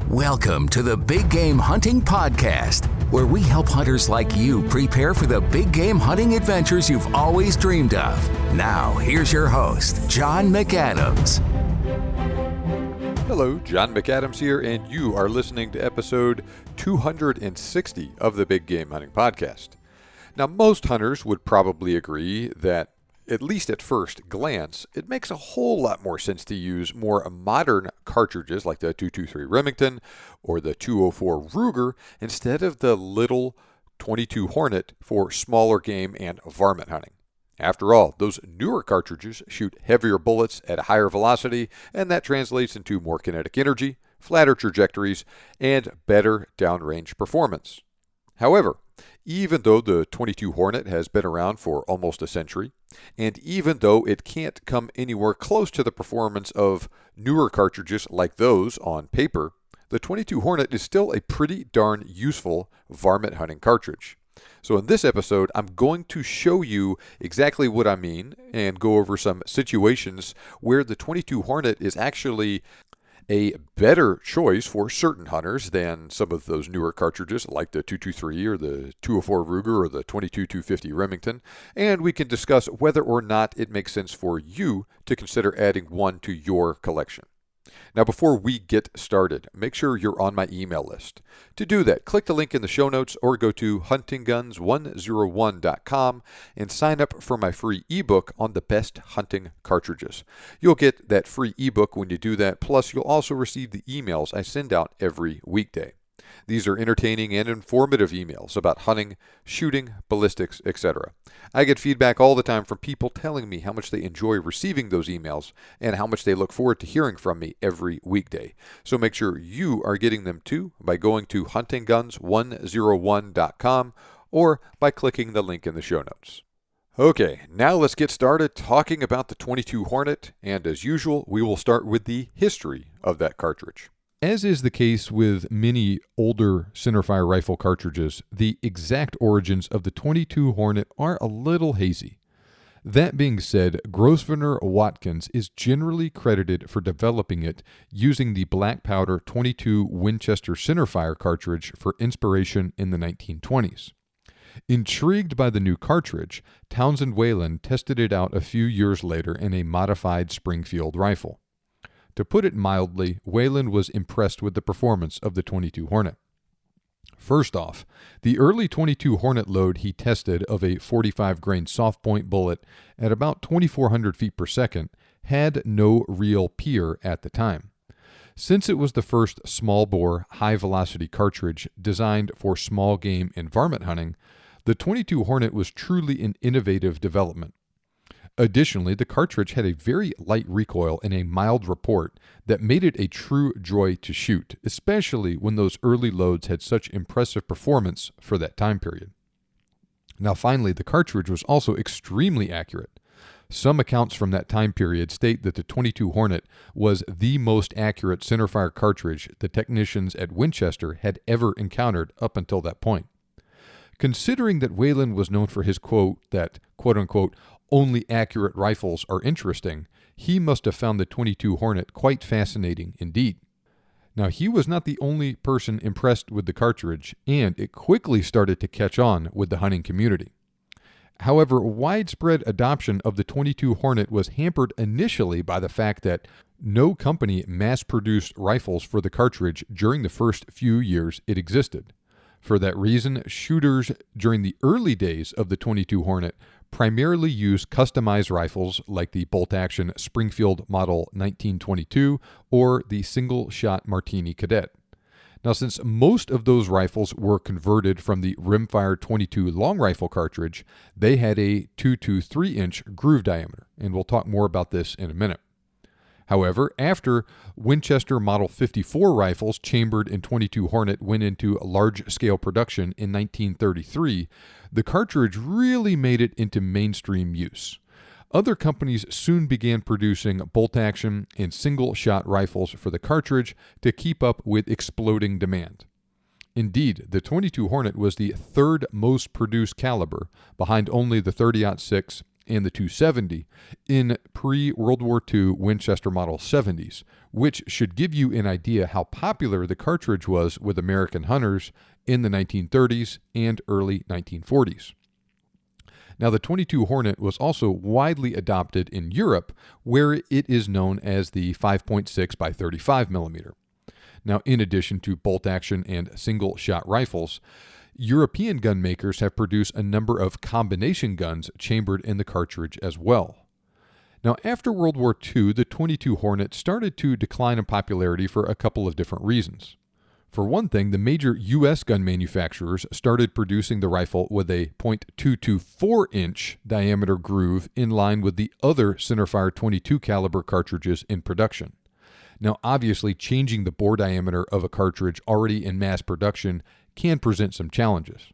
Welcome to the Big Game Hunting Podcast, where we help hunters like you prepare for the big game hunting adventures you've always dreamed of. Now, here's your host, John McAdams. Hello, John McAdams here, and you are listening to episode 260 of the Big Game Hunting Podcast. Now, most hunters would probably agree that, at least at first glance, it makes a whole lot more sense to use more modern cartridges like the 223 Remington or the 204 Ruger instead of the little 22 Hornet for smaller game and varmint hunting. After all, those newer cartridges shoot heavier bullets at a higher velocity, and that translates into more kinetic energy, flatter trajectories, and better downrange performance. However, even though the 22 Hornet has been around for almost a century, and even though it can't come anywhere close to the performance of newer cartridges like those on paper, the 22 Hornet is still a pretty darn useful varmint hunting cartridge. So in this episode, I'm going to show you exactly what I mean and go over some situations where the 22 Hornet is actually a better choice for certain hunters than some of those newer cartridges like the 223 or the 204 Ruger or the 22-250 Remington, and we can discuss whether or not it makes sense for you to consider adding one to your collection. Now, before we get started, make sure you're on my email list. To do that, click the link in the show notes or go to huntingguns101.com and sign up for my free ebook on the best hunting cartridges. You'll get that free ebook when you do that, plus you'll also receive the emails I send out every weekday. These are entertaining and informative emails about hunting, shooting, ballistics, etc. I get feedback all the time from people telling me how much they enjoy receiving those emails and how much they look forward to hearing from me every weekday. So make sure you are getting them too by going to huntingguns101.com or by clicking the link in the show notes. Okay, now let's get started talking about the 22 Hornet, and as usual, we will start with the history of that cartridge. As is the case with many older centerfire rifle cartridges, the exact origins of the 22 Hornet are a little hazy. That being said, Grosvenor Watkins is generally credited for developing it using the black powder 22 Winchester centerfire cartridge for inspiration in the 1920s. Intrigued by the new cartridge, Townsend Whalen tested it out a few years later in a modified Springfield rifle. To put it mildly, Whalen was impressed with the performance of the 22 Hornet. First off, the early 22 Hornet load he tested of a 45-grain soft point bullet at about 2,400 feet per second had no real peer at the time. Since it was the first small-bore, high-velocity cartridge designed for small game and varmint hunting, the 22 Hornet was truly an innovative development. Additionally, the cartridge had a very light recoil and a mild report that made it a true joy to shoot, especially when those early loads had such impressive performance for that time period. Now finally, the cartridge was also extremely accurate. Some accounts from that time period state that the 22 Hornet was the most accurate centerfire cartridge the technicians at Winchester had ever encountered up until that point. Considering that Whalen was known for his quote that, quote-unquote, only accurate rifles are interesting, he must have found the 22 Hornet quite fascinating indeed. Now, he was not the only person impressed with the cartridge, and it quickly started to catch on with the hunting community. However, widespread adoption of the 22 Hornet was hampered initially by the fact that no company mass-produced rifles for the cartridge during the first few years it existed. For that reason, shooters during the early days of the 22 Hornet primarily used customized rifles like the bolt-action Springfield Model 1922 or the single-shot Martini Cadet. Now, since most of those rifles were converted from the rimfire 22 long rifle cartridge, they had a 2 to 3 inch groove diameter, and we'll talk more about this in a minute. However, after Winchester Model 54 rifles chambered in 22 Hornet went into large-scale production in 1933, the cartridge really made it into mainstream use. Other companies soon began producing bolt-action and single-shot rifles for the cartridge to keep up with exploding demand. Indeed, the 22 Hornet was the third most produced caliber, behind only the .30-06 and the 270 in pre-World War II Winchester Model 70s, which should give you an idea how popular the cartridge was with American hunters in the 1930s and early 1940s. Now, the 22 Hornet was also widely adopted in Europe, where it is known as the 5.6 by 35 millimeter. Now, in addition to bolt-action and single-shot rifles, European gun makers have produced a number of combination guns chambered in the cartridge as well. Now, after World War II, the 22 Hornet started to decline in popularity for a couple of different reasons. For one thing, the major U.S. gun manufacturers started producing the rifle with a .224-inch diameter groove in line with the other centerfire 22 caliber cartridges in production. Now, obviously, changing the bore diameter of a cartridge already in mass production can present some challenges.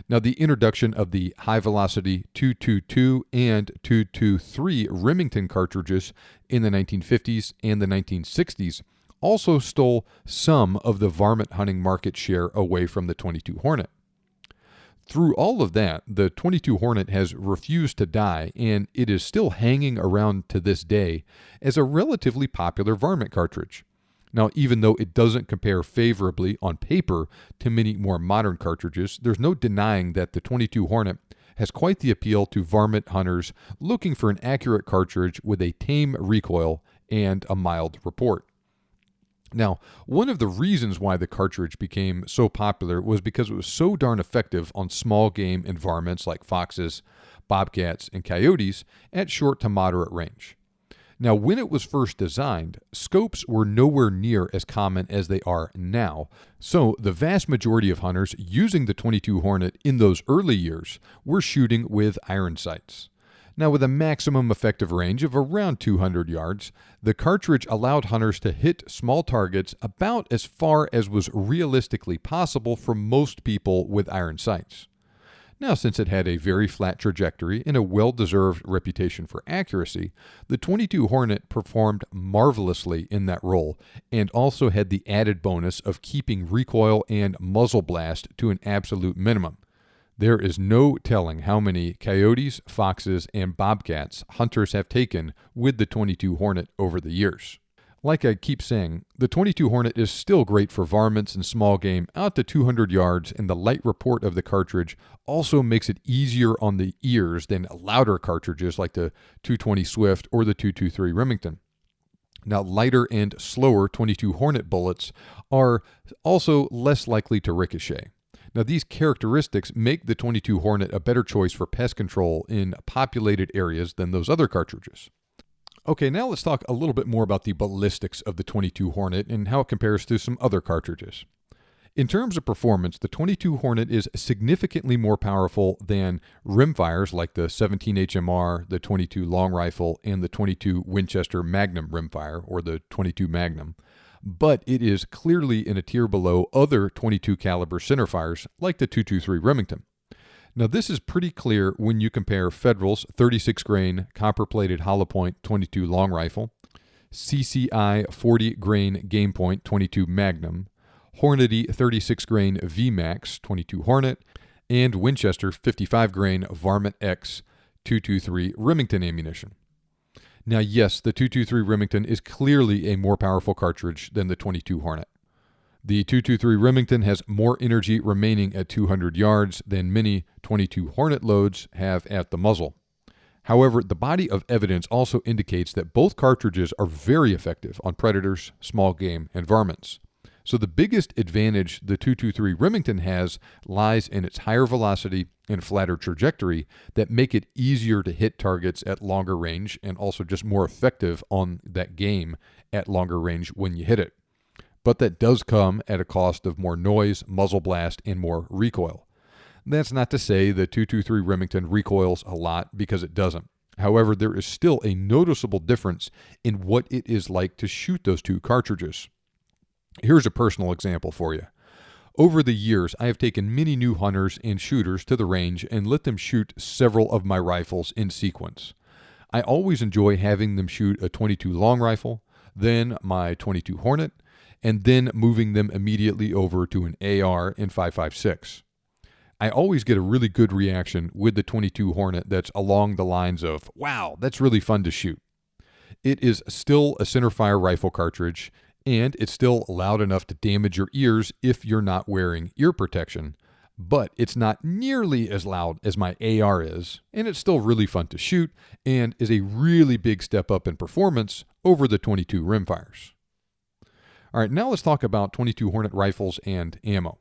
Now, the introduction of the high-velocity 222 and 223 Remington cartridges in the 1950s and the 1960s also stole some of the varmint hunting market share away from the 22 Hornet. Through all of that, the 22 Hornet has refused to die, and it is still hanging around to this day as a relatively popular varmint cartridge. Now, even though it doesn't compare favorably on paper to many more modern cartridges, there's no denying that the 22 Hornet has quite the appeal to varmint hunters looking for an accurate cartridge with a tame recoil and a mild report. Now, one of the reasons why the cartridge became so popular was because it was so darn effective on small game and varmints like foxes, bobcats, and coyotes at short to moderate range. Now, when it was first designed, scopes were nowhere near as common as they are now, so the vast majority of hunters using the 22 Hornet in those early years were shooting with iron sights. Now, with a maximum effective range of around 200 yards, the cartridge allowed hunters to hit small targets about as far as was realistically possible for most people with iron sights. Now, since it had a very flat trajectory and a well-deserved reputation for accuracy, the 22 Hornet performed marvelously in that role and also had the added bonus of keeping recoil and muzzle blast to an absolute minimum. There is no telling how many coyotes, foxes, and bobcats hunters have taken with the 22 Hornet over the years. Like I keep saying, the 22 Hornet is still great for varmints and small game out to 200 yards, and the light report of the cartridge also makes it easier on the ears than louder cartridges like the 220 Swift or the 223 Remington. Now, lighter and slower 22 Hornet bullets are also less likely to ricochet. Now, these characteristics make the 22 Hornet a better choice for pest control in populated areas than those other cartridges. Okay, now let's talk a little bit more about the ballistics of the 22 Hornet and how it compares to some other cartridges. In terms of performance, the 22 Hornet is significantly more powerful than rimfires like the 17 HMR, the 22 Long Rifle, and the 22 Winchester Magnum rimfire, or the 22 Magnum. But it is clearly in a tier below other 22 caliber centerfires like the 223 Remington. Now, this is pretty clear when you compare Federal's 36 grain copper-plated hollow point 22 Long Rifle, CCI 40 grain game point 22 Magnum, Hornady 36 grain VMAX 22 Hornet, and Winchester 55 grain Varmint X 223 Remington ammunition. Now, yes, the 223 Remington is clearly a more powerful cartridge than the 22 Hornet. The 223 Remington has more energy remaining at 200 yards than many 22 Hornet loads have at the muzzle. However, the body of evidence also indicates that both cartridges are very effective on predators, small game, and varmints. So the biggest advantage the 223 Remington has lies in its higher velocity and flatter trajectory that make it easier to hit targets at longer range and also just more effective on that game at longer range when you hit it. But that does come at a cost of more noise, muzzle blast, and more recoil. That's not to say the 223 Remington recoils a lot, because it doesn't. However, there is still a noticeable difference in what it is like to shoot those two cartridges. Here's a personal example for you. Over the years, I have taken many new hunters and shooters to the range and let them shoot several of my rifles in sequence. I always enjoy having them shoot a 22 Long Rifle, then my 22 Hornet, and then moving them immediately over to an AR in 5.56. I always get a really good reaction with the 22 Hornet that's along the lines of, wow, that's really fun to shoot. It is still a centerfire rifle cartridge, and it's still loud enough to damage your ears if you're not wearing ear protection, but it's not nearly as loud as my AR is, and it's still really fun to shoot, and is a really big step up in performance over the 22 rimfires. All right, now let's talk about 22 Hornet rifles and ammo.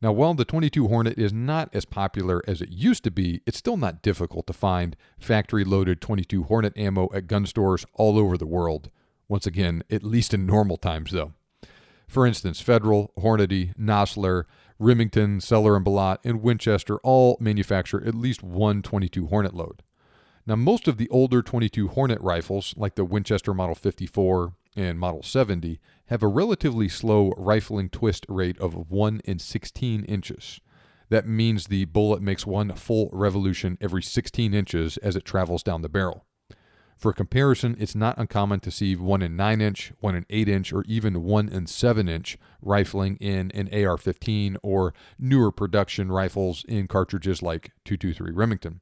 Now, while the 22 Hornet is not as popular as it used to be, it's still not difficult to find factory-loaded 22 Hornet ammo at gun stores all over the world. Once again, at least in normal times, though. For instance, Federal, Hornady, Nosler, Remington, Seller & Ballot, and Winchester all manufacture at least one 22 Hornet load. Now, most of the older 22 Hornet rifles, like the Winchester Model 54 and Model 70, have a relatively slow rifling twist rate of 1 in 16 inches. That means the bullet makes one full revolution every 16 inches as it travels down the barrel. For comparison, it's not uncommon to see 1 in 9 inch, 1 in 8 inch, or even 1 in 7 inch rifling in an AR-15 or newer production rifles in cartridges like 223 Remington.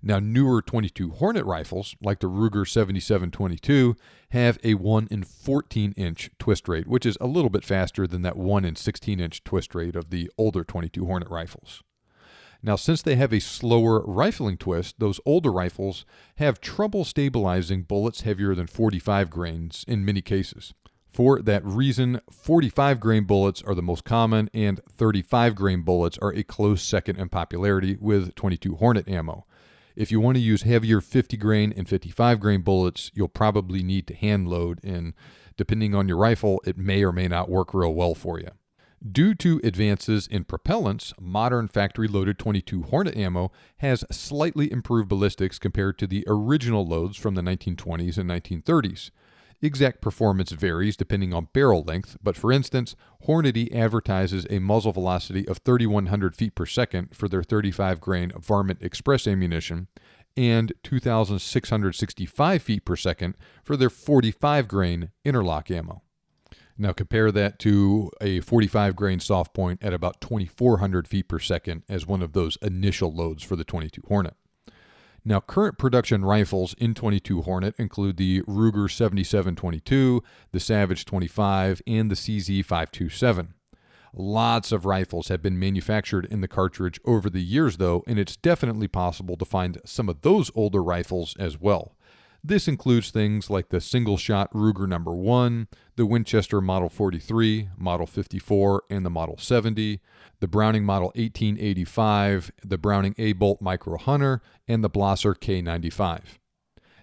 Now, newer 22 Hornet rifles, like the Ruger 7722, have a 1 in 14 inch twist rate, which is a little bit faster than that 1 in 16 inch twist rate of the older 22 Hornet rifles. Now, since they have a slower rifling twist, those older rifles have trouble stabilizing bullets heavier than 45 grains in many cases. For that reason, 45 grain bullets are the most common, and 35 grain bullets are a close second in popularity with 22 Hornet ammo. If you want to use heavier 50 grain and 55 grain bullets, you'll probably need to hand load, and depending on your rifle, it may or may not work real well for you. Due to advances in propellants, modern factory-loaded 22 Hornet ammo has slightly improved ballistics compared to the original loads from the 1920s and 1930s. Exact performance varies depending on barrel length, but for instance, Hornady advertises a muzzle velocity of 3,100 feet per second for their 35 grain varmint express ammunition and 2,665 feet per second for their 45 grain interlock ammo. Now compare that to a 45 grain soft point at about 2,400 feet per second as one of those initial loads for the 22 Hornet. Now, current production rifles in 22 Hornet include the Ruger 7722, the Savage 25, and the CZ 527. Lots of rifles have been manufactured in the cartridge over the years, though, and it's definitely possible to find some of those older rifles as well. This includes things like the single-shot Ruger No. 1, the Winchester Model 43, Model 54, and the Model 70, the Browning Model 1885, the Browning A-Bolt Micro Hunter, and the Blosser K95.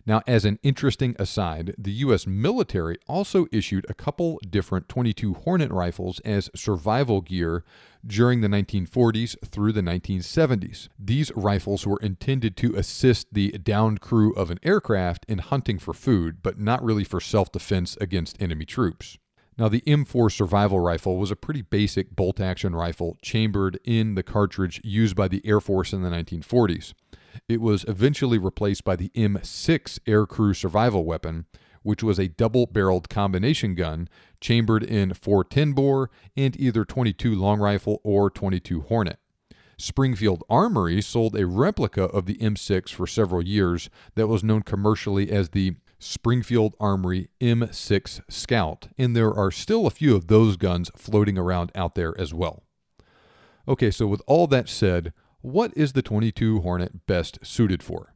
Now, as an interesting aside, the U.S. military also issued a couple different 22 Hornet rifles as survival gear during the 1940s through the 1970s. These rifles were intended to assist the downed crew of an aircraft in hunting for food, but not really for self-defense against enemy troops. Now, the M4 survival rifle was a pretty basic bolt-action rifle chambered in the cartridge used by the Air Force in the 1940s. It was eventually replaced by the M6 aircrew survival weapon, which was a double-barreled combination gun chambered in 410 bore and either 22 long rifle or 22 Hornet. Springfield Armory sold a replica of the M6 for several years that was known commercially as the Springfield Armory M6 Scout, and there are still a few of those guns floating around out there as well. Okay, so with all that said, what is the 22 Hornet best suited for?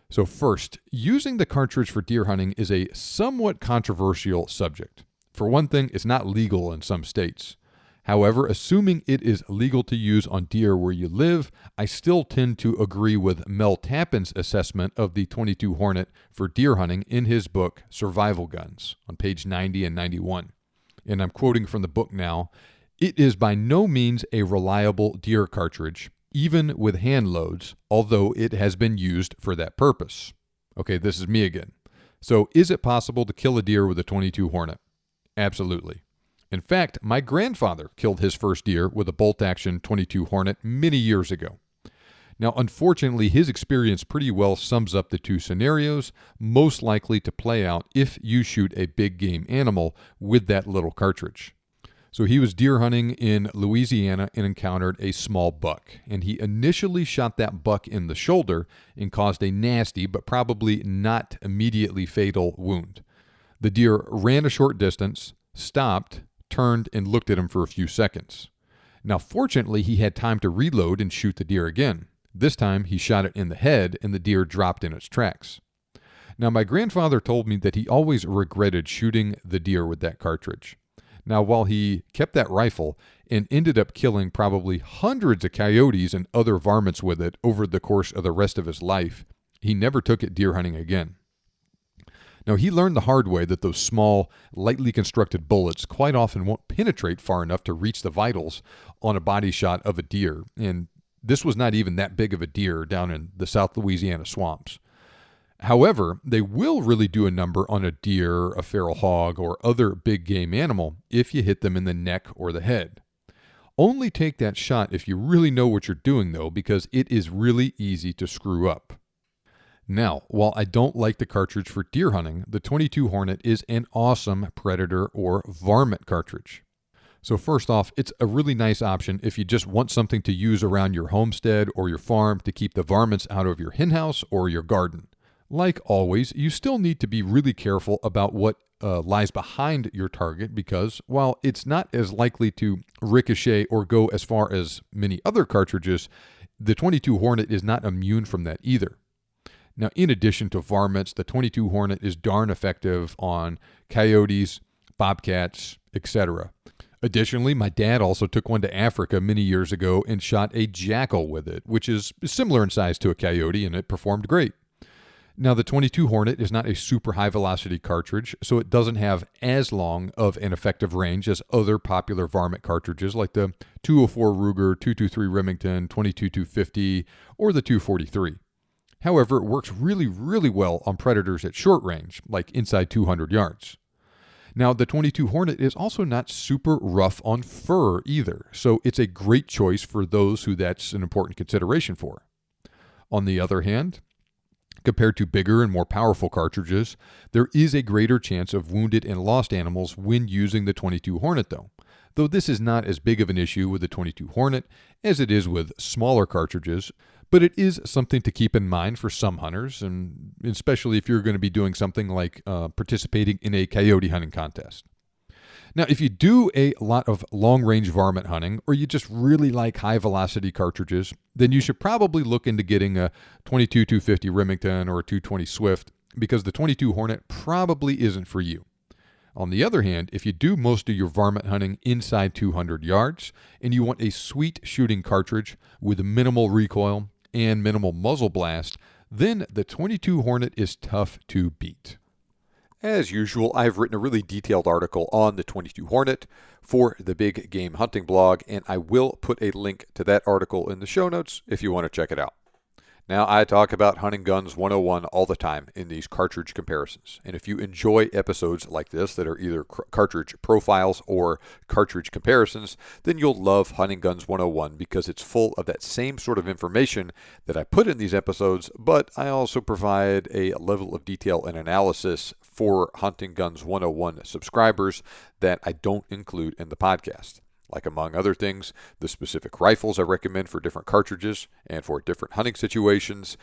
So first, using the cartridge for deer hunting is a somewhat controversial subject. For one thing, it's not legal in some states. However, assuming it is legal to use on deer where you live, I still tend to agree with Mel Tappan's assessment of the 22 Hornet for deer hunting in his book, Survival Guns, on page 90 and 91. And I'm quoting from the book now. "It is by no means a reliable deer cartridge, even with hand loads, although it has been used for that purpose." Okay, this is me again. So is it possible to kill a deer with a 22 Hornet? Absolutely. In fact, my grandfather killed his first deer with a bolt-action 22 Hornet many years ago. Now, unfortunately, his experience pretty well sums up the two scenarios most likely to play out if you shoot a big game animal with that little cartridge. So he was deer hunting in Louisiana and encountered a small buck. And he initially shot that buck in the shoulder and caused a nasty, but probably not immediately fatal wound. The deer ran a short distance, stopped, turned, and looked at him for a few seconds. Now, fortunately, he had time to reload and shoot the deer again. This time, he shot it in the head, and the deer dropped in its tracks. Now, my grandfather told me that he always regretted shooting the deer with that cartridge. Now, while he kept that rifle and ended up killing probably hundreds of coyotes and other varmints with it over the course of the rest of his life, he never took it deer hunting again. Now, he learned the hard way that those small, lightly constructed bullets quite often won't penetrate far enough to reach the vitals on a body shot of a deer, and this was not even that big of a deer down in the South Louisiana swamps. However, they will really do a number on a deer, a feral hog, or other big game animal if you hit them in the neck or the head. Only take that shot if you really know what you're doing, though, because it is really easy to screw up. Now, while I don't like the cartridge for deer hunting, the 22 Hornet is an awesome predator or varmint cartridge. So first off, it's a really nice option if you just want something to use around your homestead or your farm to keep the varmints out of your henhouse or your garden. Like always, you still need to be really careful about what lies behind your target because while it's not as likely to ricochet or go as far as many other cartridges, the 22 Hornet is not immune from that either. Now, in addition to varmints, the 22 Hornet is darn effective on coyotes, bobcats, etc. Additionally, my dad also took one to Africa many years ago and shot a jackal with it, which is similar in size to a coyote, and it performed great. Now, the 22 Hornet is not a super high-velocity cartridge, so it doesn't have as long of an effective range as other popular varmint cartridges like the 204 Ruger, 223 Remington, 22-250, or the 243. However, it works really, really well on predators at short range, like inside 200 yards. Now, the 22 Hornet is also not super rough on fur either, so it's a great choice for those who that's an important consideration for. On the other hand, compared to bigger and more powerful cartridges, there is a greater chance of wounded and lost animals when using the 22 Hornet though this is not as big of an issue with the 22 Hornet as it is with smaller cartridges, but it is something to keep in mind for some hunters, and especially if you're going to be doing something like participating in a coyote hunting contest. Now, if you do a lot of long-range varmint hunting, or you just really like high-velocity cartridges, then you should probably look into getting a 22-250 Remington or a 220 Swift, because the 22 Hornet probably isn't for you. On the other hand, if you do most of your varmint hunting inside 200 yards, and you want a sweet shooting cartridge with minimal recoil and minimal muzzle blast, then the 22 Hornet is tough to beat. As usual, I've written a really detailed article on the 22 Hornet for the Big Game Hunting blog, and I will put a link to that article in the show notes if you want to check it out. Now, I talk about Hunting Guns 101 all the time in these cartridge comparisons, and if you enjoy episodes like this that are either cartridge profiles or cartridge comparisons, then you'll love Hunting Guns 101 because it's full of that same sort of information that I put in these episodes, but I also provide a level of detail and analysis for Hunting Guns 101 subscribers that I don't include in the podcast. Like, among other things, the specific rifles I recommend for different cartridges and for different hunting situations,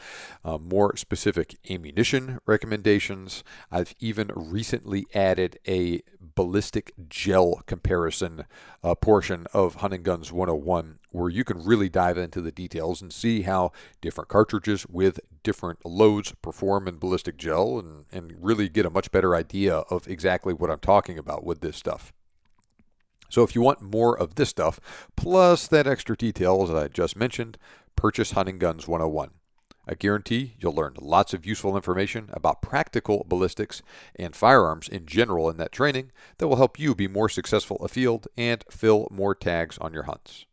more specific ammunition recommendations. I've even recently added a ballistic gel comparison portion of Hunting Guns 101, where you can really dive into the details and see how different cartridges with different loads perform in ballistic gel and really get a much better idea of exactly what I'm talking about with this stuff. So if you want more of this stuff, plus that extra detail that I just mentioned, purchase Hunting Guns 101. I guarantee you'll learn lots of useful information about practical ballistics and firearms in general in that training that will help you be more successful afield and fill more tags on your hunts.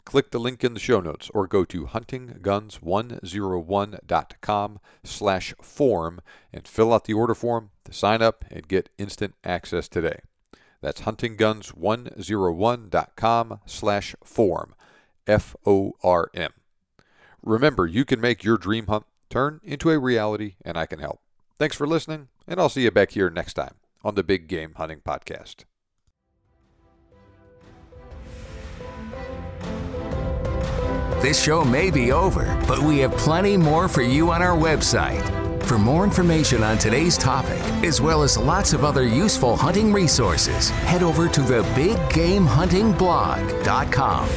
Click the link in the show notes or go to huntingguns101.com/form and fill out the order form to sign up and get instant access today. That's huntingguns101.com/form, FORM. Remember, you can make your dream hunt turn into a reality, and I can help. Thanks for listening, and I'll see you back here next time on the Big Game Hunting Podcast. This show may be over, but we have plenty more for you on our website. For more information on today's topic, as well as lots of other useful hunting resources, head over to the BigGameHuntingBlog.com.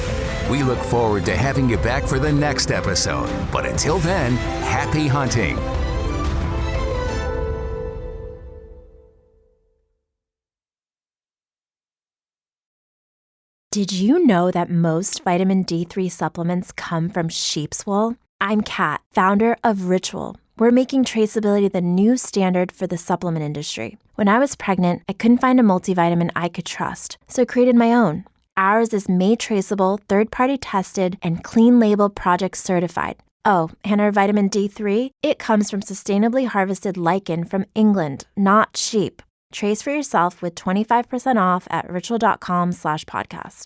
We look forward to having you back for the next episode. But until then, happy hunting. Did you know that most vitamin D3 supplements come from sheep's wool? I'm Kat, founder of Ritual. We're making traceability the new standard for the supplement industry. When I was pregnant, I couldn't find a multivitamin I could trust, so I created my own. Ours is made traceable, third-party tested, and clean label project certified. Oh, and our vitamin D3? It comes from sustainably harvested lichen from England, not sheep. Trace for yourself with 25% off at ritual.com/podcast.